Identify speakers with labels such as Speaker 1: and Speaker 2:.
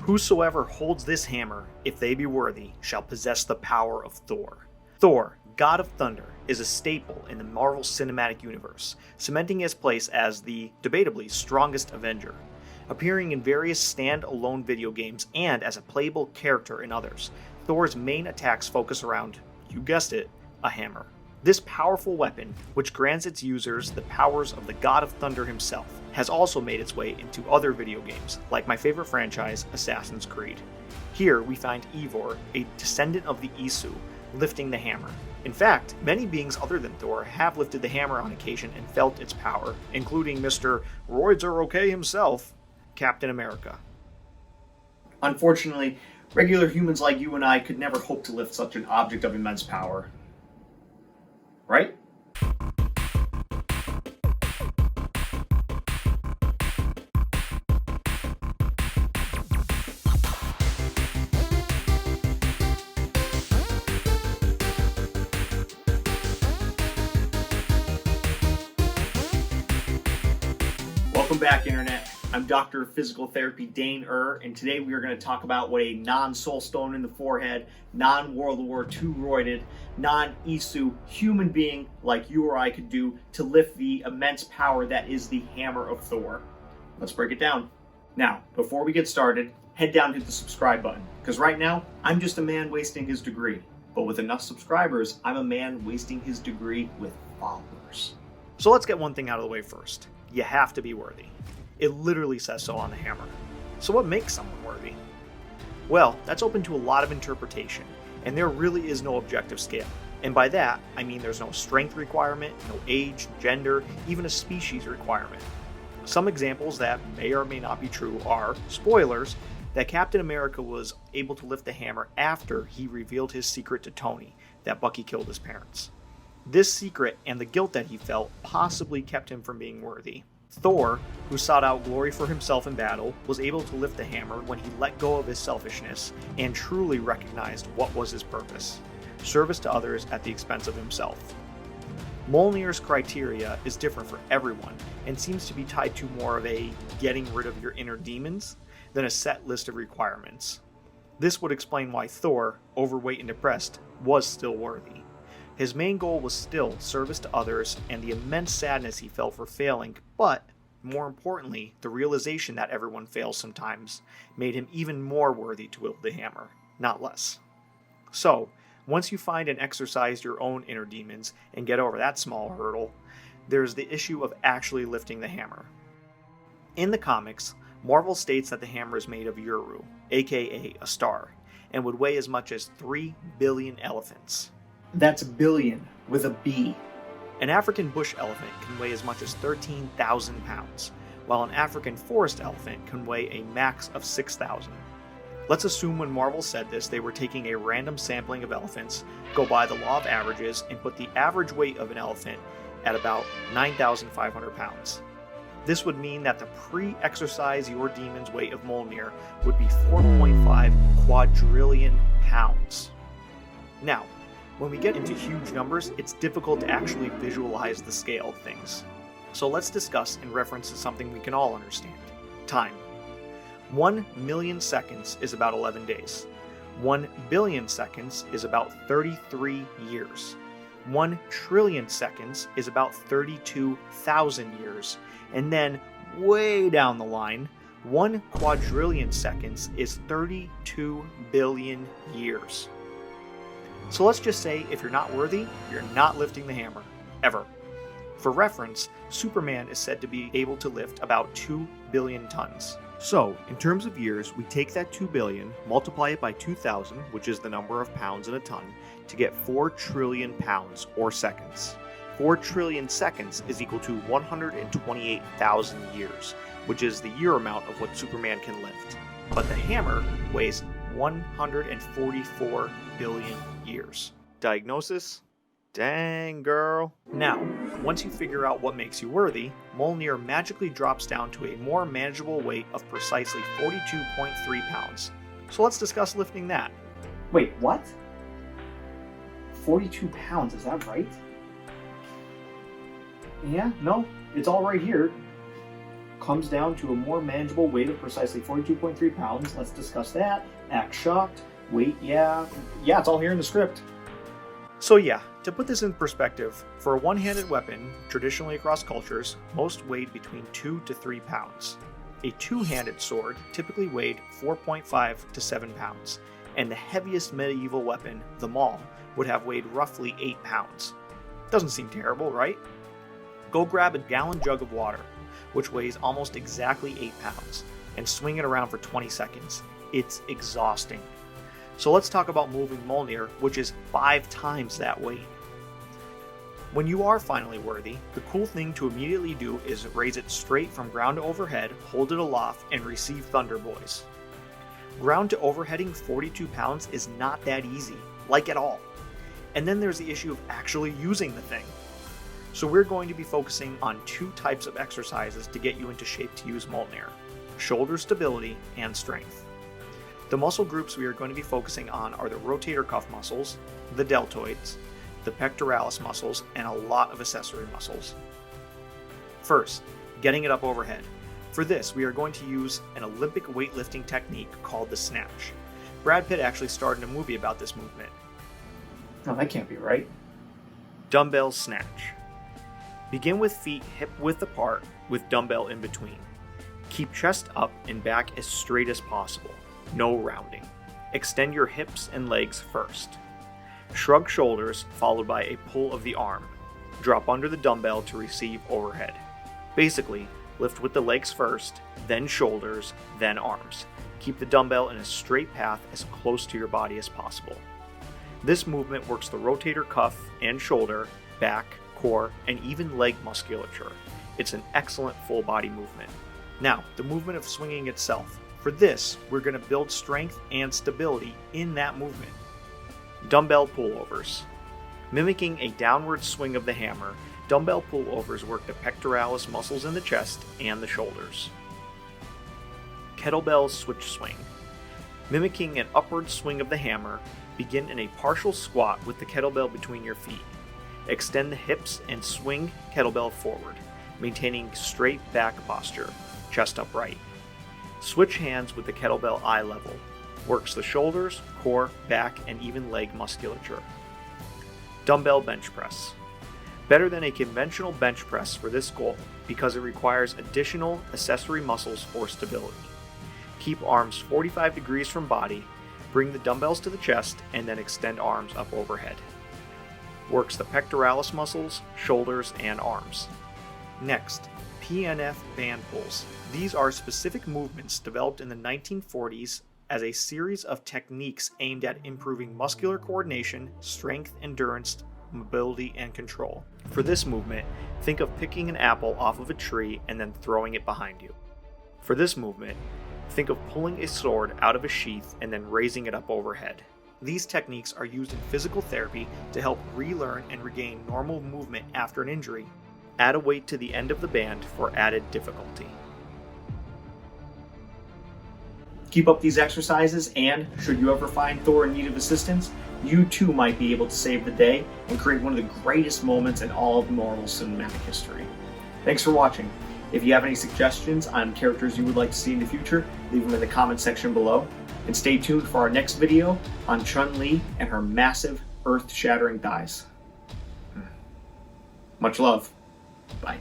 Speaker 1: Whosoever holds this hammer, if they be worthy, shall possess the power of Thor. Thor, God of Thunder, is a staple in the Marvel Cinematic Universe, cementing his place as the, debatably, strongest Avenger. Appearing in various stand-alone video games and as a playable character in others, Thor's main attacks focus around, you guessed it, a hammer. This powerful weapon, which grants its users the powers of the God of Thunder himself, has also made its way into other video games, like my favorite franchise, Assassin's Creed. Here we find Eivor, a descendant of the Isu, lifting the hammer. In fact, many beings other than Thor have lifted the hammer on occasion and felt its power, including Mr. Roids Are Okay himself, Captain America. Unfortunately, regular humans like you and I could never hope to lift such an object of immense power. Right? Welcome back, Internet. I'm Dr. of Physical Therapy Dane and today we are going to talk about what a non-soul stone in the forehead, non-World War II roided, non-Isu human being like you or I could do to lift the immense power that is the hammer of Thor. Let's break it down. Now, before we get started, head down and hit the subscribe button, because right now, I'm just a man wasting his degree. But with enough subscribers, I'm a man wasting his degree with followers. So let's get one thing out of the way first. You have to be worthy. It literally says so on the hammer. So what makes someone worthy? Well, that's open to a lot of interpretation, and there really is no objective scale. And by that, I mean there's no strength requirement, no age, gender, even a species requirement. Some examples that may or may not be true are, spoilers, that Captain America was able to lift the hammer after he revealed his secret to Tony, that Bucky killed his parents. This secret and the guilt that he felt possibly kept him from being worthy. Thor, who sought out glory for himself in battle, was able to lift the hammer when he let go of his selfishness and truly recognized what was his purpose: service to others at the expense of himself. Mjolnir's criteria is different for everyone and seems to be tied to more of a getting rid of your inner demons than a set list of requirements. This would explain why Thor, overweight and depressed, was still worthy. His main goal was still service to others and the immense sadness he felt for failing, but more importantly, the realization that everyone fails sometimes made him even more worthy to wield the hammer, not less. So, once you find and exercise your own inner demons and get over that small hurdle, there's the issue of actually lifting the hammer. In the comics, Marvel states that the hammer is made of Uru, aka a star, and would weigh as much as 3 billion elephants. That's billion with a B. An African bush elephant can weigh as much as 13,000 pounds, while an African forest elephant can weigh a max of 6,000. Let's assume when Marvel said this, they were taking a random sampling of elephants, go by the law of averages, and put the average weight of an elephant at about 9,500 pounds. This would mean that the pre-exercise your demon's weight of Mjolnir would be 4.5 quadrillion pounds. Now, when we get into huge numbers, it's difficult to actually visualize the scale of things. So let's discuss in reference to something we can all understand: time. 1 million seconds is about 11 days. 1 billion seconds is about 33 years. 1 trillion seconds is about 32,000 years. And then, way down the line, 1 quadrillion seconds is 32 billion years. So let's just say if you're not worthy, you're not lifting the hammer. Ever. For reference, Superman is said to be able to lift about 2 billion tons. So, in terms of years, we take that 2 billion, multiply it by 2,000, which is the number of pounds in a ton, to get 4 trillion pounds, or seconds. 4 trillion seconds is equal to 128,000 years, which is the year amount of what Superman can lift. But the hammer weighs 144 billion years. Diagnosis? Dang, girl. Now, once you figure out what makes you worthy, Mjolnir magically drops down to a more manageable weight of precisely 42.3 pounds. So let's discuss lifting that. Wait, what? 42 pounds, is that right? Yeah, no, it's all right here. comes down to a more manageable weight of precisely 42.3 pounds. Let's discuss that. Act shocked. Weight, yeah, it's all here in the script. So yeah, to put this in perspective, for a one-handed weapon, traditionally across cultures, most weighed between 2 to 3 pounds. A two-handed sword typically weighed 4.5 to 7 pounds, and the heaviest medieval weapon, the maul, would have weighed roughly 8 pounds. Doesn't seem terrible, right? Go grab a gallon jug of water, which weighs almost exactly 8 pounds, and swing it around for 20 seconds. It's exhausting. So let's talk about moving Mjolnir, which is 5 times that weight. When you are finally worthy, the cool thing to immediately do is raise it straight from ground to overhead, hold it aloft, and receive Thunder Boys. Ground to overheading 42 pounds is not that easy, like at all. And then there's the issue of actually using the thing. So we're going to be focusing on 2 types of exercises to get you into shape to use Mjolnir: shoulder stability and strength. The muscle groups we are going to be focusing on are the rotator cuff muscles, the deltoids, the pectoralis muscles, and a lot of accessory muscles. First, getting it up overhead. For this, we are going to use an Olympic weightlifting technique called the snatch. Brad Pitt actually starred in a movie about this movement.
Speaker 2: No, that can't be right.
Speaker 1: Dumbbell snatch. Begin with feet hip-width apart with dumbbell in between. Keep chest up and back as straight as possible. No rounding. Extend your hips and legs first. Shrug shoulders followed by a pull of the arm. Drop under the dumbbell to receive overhead. Basically, lift with the legs first, then shoulders, then arms. Keep the dumbbell in a straight path as close to your body as possible. This movement works the rotator cuff and shoulder, back, core, and even leg musculature. It's an excellent full body movement. Now, the movement of swinging itself. For this, we're going to build strength and stability in that movement. Dumbbell pullovers. Mimicking a downward swing of the hammer, dumbbell pullovers work the pectoralis muscles in the chest and the shoulders. Kettlebell switch swing. Mimicking an upward swing of the hammer, begin in a partial squat with the kettlebell between your feet. Extend the hips and swing kettlebell forward, maintaining straight back posture, chest upright. Switch hands with the kettlebell eye level. Works the shoulders, core, back, and even leg musculature. Dumbbell bench press. Better than a conventional bench press for this goal because it requires additional accessory muscles for stability. Keep arms 45 degrees from body, bring the dumbbells to the chest, and then extend arms up overhead. Works the pectoralis muscles, shoulders, and arms. Next, PNF band pulls. These are specific movements developed in the 1940s as a series of techniques aimed at improving muscular coordination, strength, endurance, mobility, and control. For this movement, think of picking an apple off of a tree and then throwing it behind you. For this movement, think of pulling a sword out of a sheath and then raising it up overhead. These techniques are used in physical therapy to help relearn and regain normal movement after an injury. Add a weight to the end of the band for added difficulty.
Speaker 2: Keep up these exercises, and should you ever find Thor in need of assistance, you too might be able to save the day and create one of the greatest moments in all of Marvel cinematic history. Thanks for watching. If you have any suggestions on characters you would like to see in the future, leave them in the comment section below. And stay tuned for our next video on Chun-Li and her massive earth-shattering thighs. Much love. Bye.